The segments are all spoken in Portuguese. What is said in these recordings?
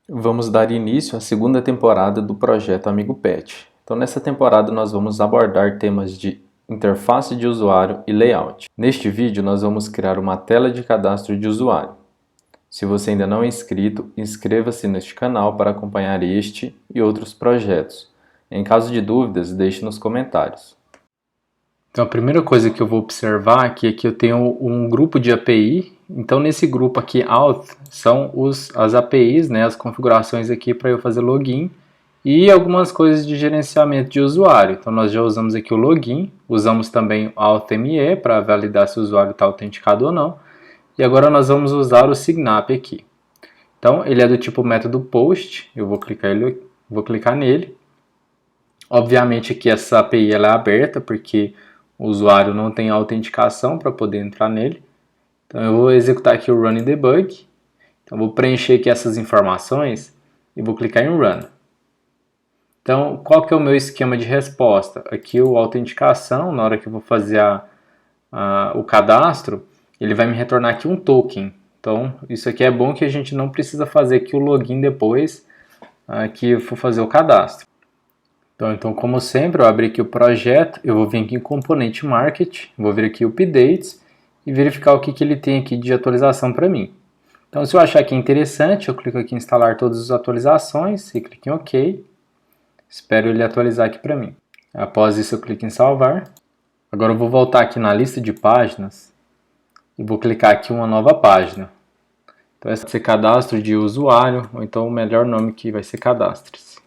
Vamos dar início à segunda temporada do projeto Amigo Pet. Então, nessa temporada, nós vamos abordar temas de interface de usuário e layout. Neste vídeo, nós vamos criar uma tela de cadastro de usuário. Se você ainda não é inscrito, inscreva-se neste canal para acompanhar este e outros projetos. Em caso de dúvidas, deixe nos comentários. Então, a primeira coisa que eu vou observar aqui é que eu tenho um grupo de API. Então, nesse grupo aqui, Auth, são as APIs, né, as configurações aqui para eu fazer login e algumas coisas de gerenciamento de usuário. Então, nós já usamos aqui o login, usamos também o AuthME para validar se o usuário está autenticado ou não. E agora nós vamos usar o Signup aqui. Então, ele é do tipo método post, eu vou clicar nele. Obviamente aqui essa API ela é aberta, porque o usuário não tem autenticação para poder entrar nele. Então eu vou executar aqui o Run Debug. Então eu vou preencher aqui essas informações e vou clicar em Run. Então qual que é o meu esquema de resposta? Aqui a autenticação, na hora que eu vou fazer o cadastro, ele vai me retornar aqui um token. Então isso aqui é bom que a gente não precisa fazer aqui o login depois que eu for fazer o cadastro. Então, como sempre, eu abri aqui o projeto, eu vou vir aqui em componente market, vou vir aqui updates e verificar o que ele tem aqui de atualização para mim. Então, se eu achar que é interessante, eu clico aqui em instalar todas as atualizações e clico em OK. Espero ele atualizar aqui para mim. Após isso, eu clico em salvar. Agora eu vou voltar aqui na lista de páginas e vou clicar aqui em uma nova página. Então, essa vai ser cadastro de usuário, ou então o melhor nome que vai ser cadastres.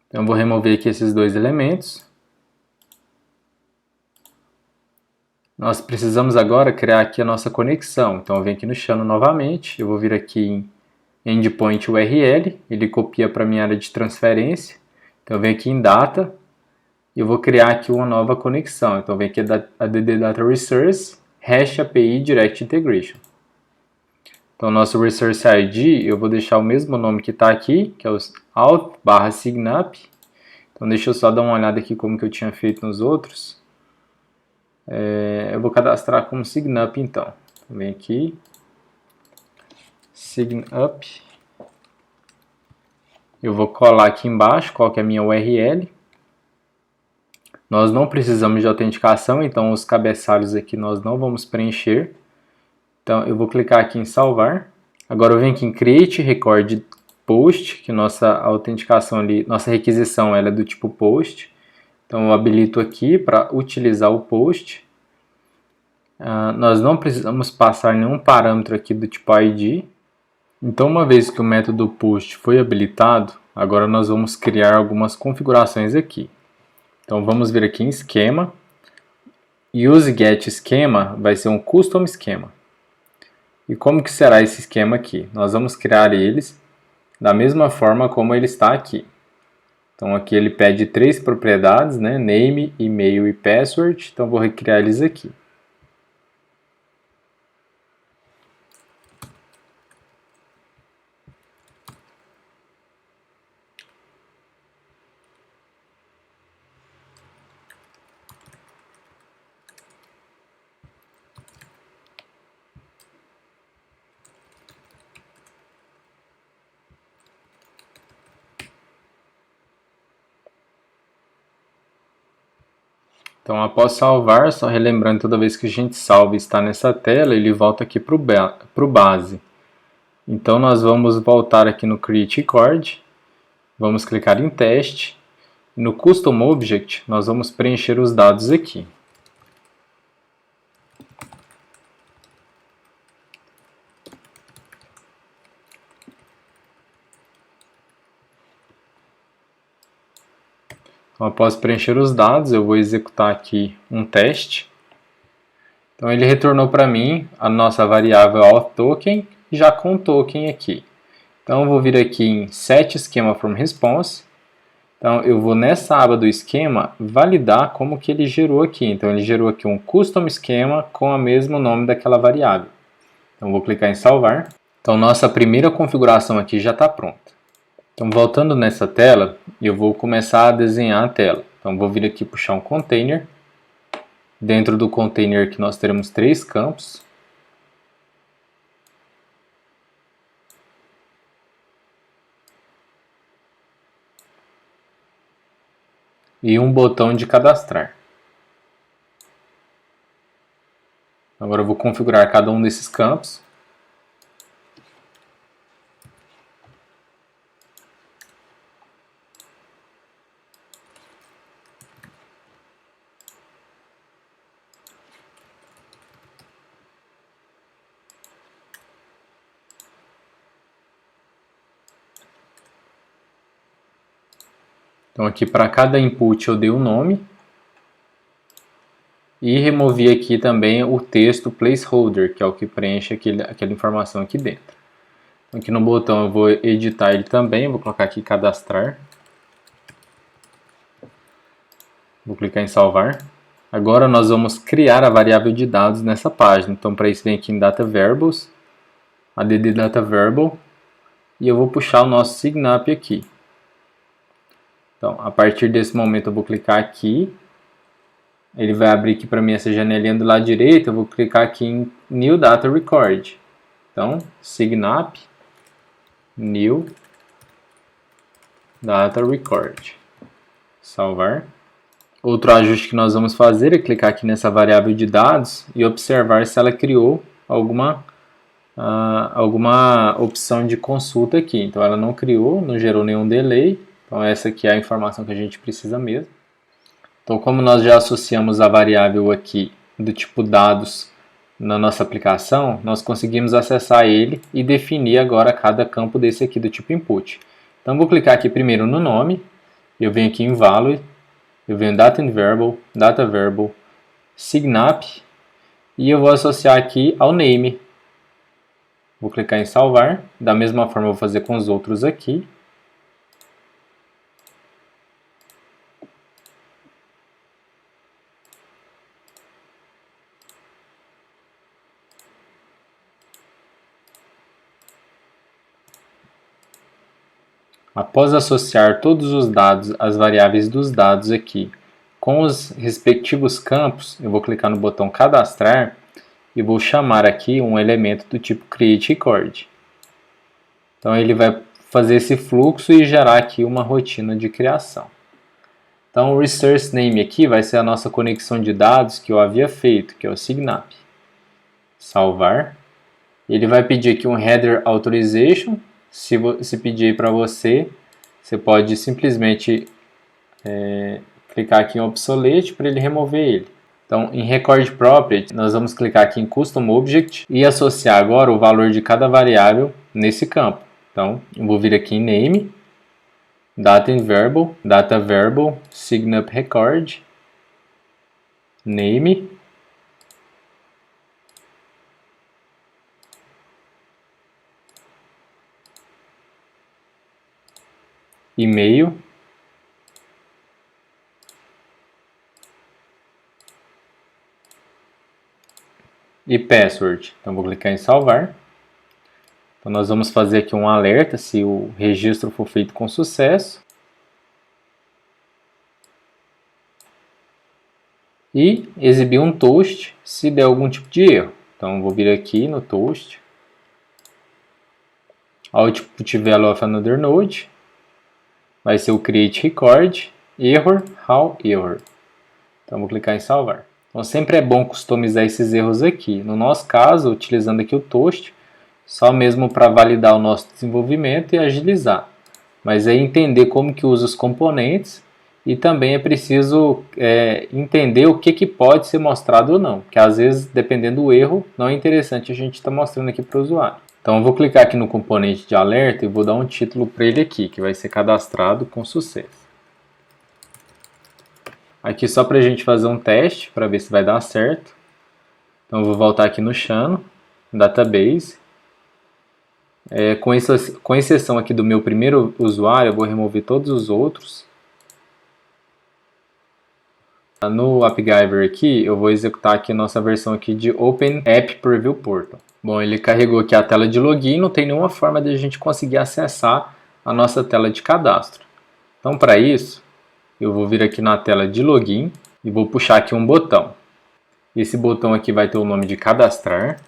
Então, eu vou remover aqui esses dois elementos. Nós precisamos agora criar aqui a nossa conexão. Então, eu venho aqui no channel novamente. Eu vou vir aqui em Endpoint URL. Ele copia para a minha área de transferência. Então, eu venho aqui em Data. E eu vou criar aqui uma nova conexão. Então, eu venho aqui add Data Resource, Hash API Direct Integration. Então, nosso Resource ID, eu vou deixar o mesmo nome que está aqui, que é o auth/signup. Então, deixa eu só dar uma olhada aqui como que eu tinha feito nos outros. Eu vou cadastrar como Signup, então. Vem aqui, Signup. Eu vou colar aqui embaixo qual que é a minha URL. Nós não precisamos de autenticação, então os cabeçalhos aqui nós não vamos preencher. Então, eu vou clicar aqui em salvar. Agora eu venho aqui em Create Record Post, que nossa autenticação ali, nossa requisição ela é do tipo Post. Então, eu habilito aqui para utilizar o Post. Nós não precisamos passar nenhum parâmetro aqui do tipo ID. Então, uma vez que o método Post foi habilitado, agora nós vamos criar algumas configurações aqui. Então, vamos vir aqui em Esquema. UseGetSchema vai ser um Custom Schema. E como que será esse esquema aqui? Nós vamos criar eles da mesma forma como ele está aqui. Então aqui ele pede 3 propriedades, né? Name, e-mail e password. Então vou recriar eles aqui. Então, após salvar, só relembrando, toda vez que a gente salva e está nessa tela, ele volta aqui para o base. Então, nós vamos voltar aqui no Create Record, vamos clicar em Teste, e no Custom Object, nós vamos preencher os dados aqui. Então, após preencher os dados, eu vou executar aqui um teste. Então, ele retornou para mim a nossa variável authToken, já com o token aqui. Então, eu vou vir aqui em setSchemaFromResponse. Então, eu vou nessa aba do esquema validar como que ele gerou aqui. Então, ele gerou aqui um Custom Schema com o mesmo nome daquela variável. Então, vou clicar em salvar. Então, nossa primeira configuração aqui já está pronta. Então, voltando nessa tela, eu vou começar a desenhar a tela. Então, vou vir aqui puxar um container. Dentro do container aqui nós teremos 3 campos. E um botão de cadastrar. Agora eu vou configurar cada um desses campos. Então aqui para cada input eu dei um nome. E removi aqui também o texto placeholder, que é o que preenche aquela informação aqui dentro. Então, aqui no botão eu vou editar ele também, vou colocar aqui cadastrar. Vou clicar em salvar. Agora nós vamos criar a variável de dados nessa página. Então para isso vem aqui em Data Variables, add Data Variable, e eu vou puxar o nosso Signap aqui. Então a partir desse momento eu vou clicar aqui. Ele vai abrir aqui para mim essa janelinha do lado direito, eu vou clicar aqui em New Data Record. Então, Signap, New Data Record. Salvar. Outro ajuste que nós vamos fazer é clicar aqui nessa variável de dados e observar se ela criou alguma opção de consulta aqui. Então ela não criou, não gerou nenhum delay. Então essa aqui é a informação que a gente precisa mesmo. Então, como nós já associamos a variável aqui do tipo dados na nossa aplicação, nós conseguimos acessar ele e definir agora cada campo desse aqui do tipo input. Então, vou clicar aqui primeiro no nome, eu venho aqui em value, eu venho data variable, signap, e eu vou associar aqui ao name. Vou clicar em salvar, da mesma forma eu vou fazer com os outros aqui. Após associar todos os dados, as variáveis dos dados aqui, com os respectivos campos, eu vou clicar no botão cadastrar e vou chamar aqui um elemento do tipo createRecord. Então ele vai fazer esse fluxo e gerar aqui uma rotina de criação. Então o resource name aqui vai ser a nossa conexão de dados que eu havia feito, que é o Signap. Salvar. Ele vai pedir aqui um header authorization. Se pedir para você, você pode simplesmente clicar aqui em obsolete para ele remover ele. Então, em Record Property, nós vamos clicar aqui em Custom Object e associar agora o valor de cada variável nesse campo. Então, eu vou vir aqui em Name, Data Variable, Signap Record, Name, e-mail, e password. Então vou clicar em salvar. Então nós vamos fazer aqui um alerta se o registro for feito com sucesso. E exibir um toast se der algum tipo de erro. Então vou vir aqui no toast. Output value of another node. Vai ser o create record, error, how error. Então vou clicar em salvar. Então sempre é bom customizar esses erros aqui. No nosso caso, utilizando aqui o toast, só mesmo para validar o nosso desenvolvimento e agilizar. Mas é entender como que usa os componentes e também é preciso entender o que pode ser mostrado ou não. Porque às vezes, dependendo do erro, não é interessante a gente estar mostrando aqui para o usuário. Então eu vou clicar aqui no componente de alerta e vou dar um título para ele aqui, que vai ser cadastrado com sucesso. Aqui só para a gente fazer um teste, para ver se vai dar certo. Então eu vou voltar aqui no Chano, Database. Com exceção aqui do meu primeiro usuário, eu vou remover todos os outros. No AppGyver aqui, eu vou executar aqui a nossa versão aqui de Open App Preview Portal. Bom, ele carregou aqui a tela de login, não tem nenhuma forma de a gente conseguir acessar a nossa tela de cadastro. Então, para isso, eu vou vir aqui na tela de login e vou puxar aqui um botão. Esse botão aqui vai ter o nome de cadastrar.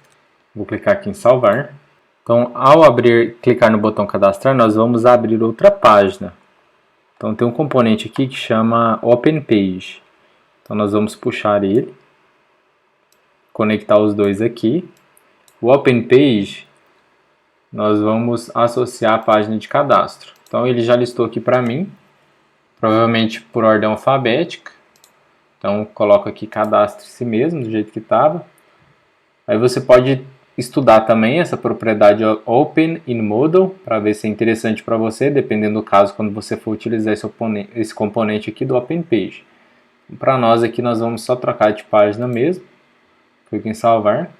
Vou clicar aqui em salvar. Então, ao clicar no botão cadastrar, nós vamos abrir outra página. Então, tem um componente aqui que chama Open Page. Então, nós vamos puxar ele, conectar os dois aqui. O Open Page, nós vamos associar a página de cadastro. Então, ele já listou aqui para mim, provavelmente por ordem alfabética. Então, coloco aqui cadastre-se mesmo, do jeito que estava. Aí você pode estudar também essa propriedade Open in Model, para ver se é interessante para você, dependendo do caso, quando você for utilizar esse componente aqui do Open Page. Para nós aqui, nós vamos só trocar de página mesmo. Clique em salvar.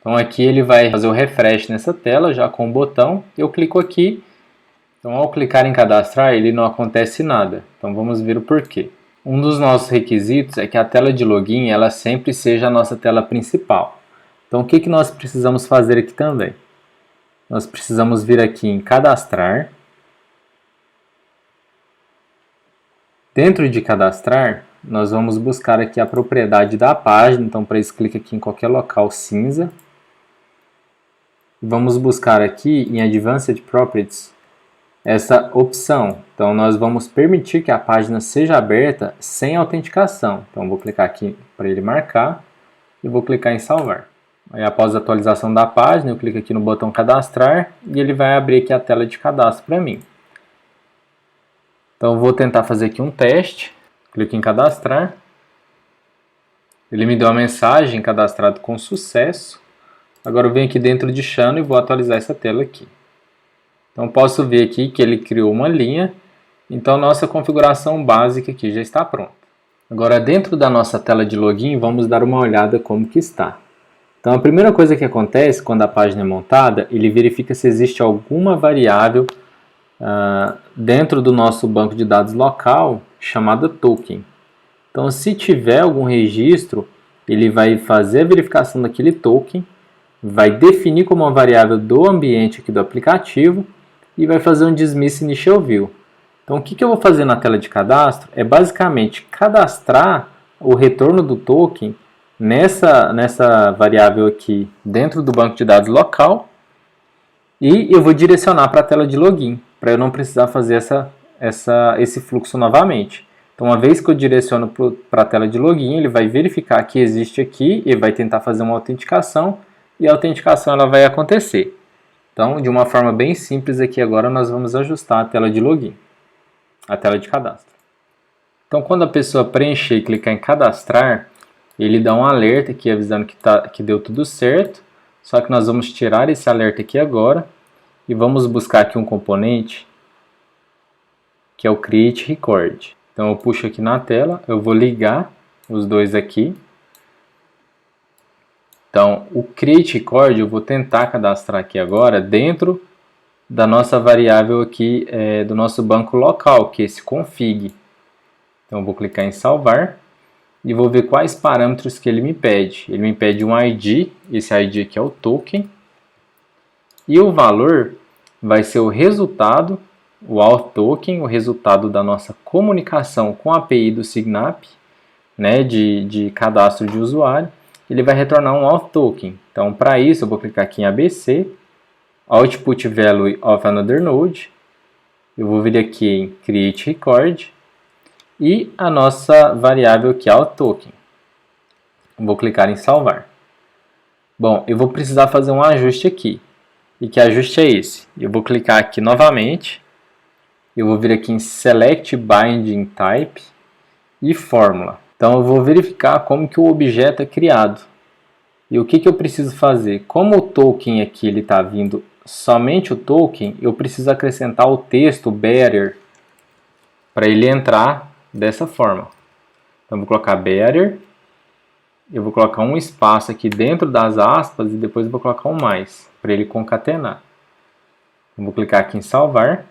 Então aqui ele vai fazer o refresh nessa tela, já com o botão. Eu clico aqui. Então ao clicar em cadastrar, ele não acontece nada. Então vamos ver o porquê. Um dos nossos requisitos é que a tela de login ela sempre seja a nossa tela principal. Então o que nós precisamos fazer aqui também? Nós precisamos vir aqui em cadastrar. Dentro de cadastrar, nós vamos buscar aqui a propriedade da página. Então para isso clique aqui em qualquer local cinza. Vamos buscar aqui em Advanced Properties essa opção. Então nós vamos permitir que a página seja aberta sem autenticação. Então vou clicar aqui para ele marcar e vou clicar em salvar. Aí após a atualização da página, eu clico aqui no botão cadastrar e ele vai abrir aqui a tela de cadastro para mim. Então vou tentar fazer aqui um teste. Clico em cadastrar. Ele me deu uma mensagem cadastrado com sucesso. Agora eu venho aqui dentro de Shano e vou atualizar essa tela aqui. Então posso ver aqui que ele criou uma linha. Então nossa configuração básica aqui já está pronta. Agora dentro da nossa tela de login, vamos dar uma olhada como que está. Então a primeira coisa que acontece quando a página é montada, ele verifica se existe alguma variável dentro do nosso banco de dados local chamada token. Então se tiver algum registro, ele vai fazer a verificação daquele token, vai definir como uma variável do ambiente aqui do aplicativo e vai fazer um dismiss initial view. Então o que eu vou fazer na tela de cadastro é basicamente cadastrar o retorno do token nessa variável aqui dentro do banco de dados local e eu vou direcionar para a tela de login, para eu não precisar fazer esse fluxo novamente. Então uma vez que eu direciono para a tela de login, ele vai verificar que existe aqui e vai tentar fazer uma autenticação e a autenticação ela vai acontecer. Então de uma forma bem simples aqui agora nós vamos ajustar a tela de login, a tela de cadastro. Então quando a pessoa preencher e clicar em cadastrar, ele dá um alerta aqui avisando que deu tudo certo, só que nós vamos tirar esse alerta aqui agora e vamos buscar aqui um componente que é o Create Record. Então eu puxo aqui na tela, eu vou ligar os dois aqui. Então o Create Record eu vou tentar cadastrar aqui agora dentro da nossa variável aqui do nosso banco local, que é esse config. Então eu vou clicar em salvar. E vou ver quais parâmetros que ele me pede. Ele me pede um ID, esse ID aqui é o token. E o valor vai ser o resultado, o auth token, o resultado da nossa comunicação com a API do Signap, né, de cadastro de usuário. Ele vai retornar um auth token. Então para isso eu vou clicar aqui em ABC, Output Value of Another Node. Eu vou vir aqui em Create Record. E a nossa variável aqui é o token. Vou clicar em salvar. Bom, eu vou precisar fazer um ajuste aqui. E que ajuste é esse? Eu vou clicar aqui novamente. Eu vou vir aqui em Select Binding Type e Fórmula. Então eu vou verificar como que o objeto é criado. E o que eu preciso fazer? Como o token aqui ele está vindo somente o token, eu preciso acrescentar o texto bearer para ele entrar dessa forma. Então, eu vou colocar bearer, eu vou colocar um espaço aqui dentro das aspas e depois eu vou colocar um mais, para ele concatenar. Eu vou clicar aqui em salvar.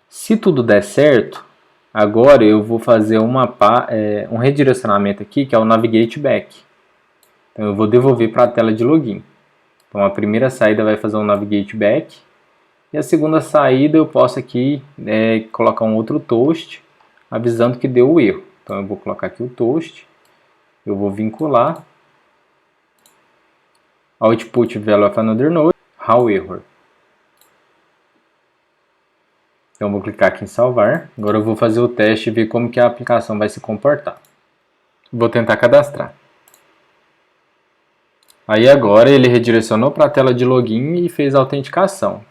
Se tudo der certo, agora eu vou fazer um redirecionamento aqui, que é o Navigate Back. Então, eu vou devolver para a tela de login. Então, a primeira saída vai fazer um Navigate Back. E a segunda saída eu posso aqui colocar um outro toast avisando que deu o erro. Então eu vou colocar aqui o toast, eu vou vincular output value of another node, how error. Então eu vou clicar aqui em salvar. Agora eu vou fazer o teste e ver como que a aplicação vai se comportar. Vou tentar cadastrar. Aí agora ele redirecionou para a tela de login e fez a autenticação.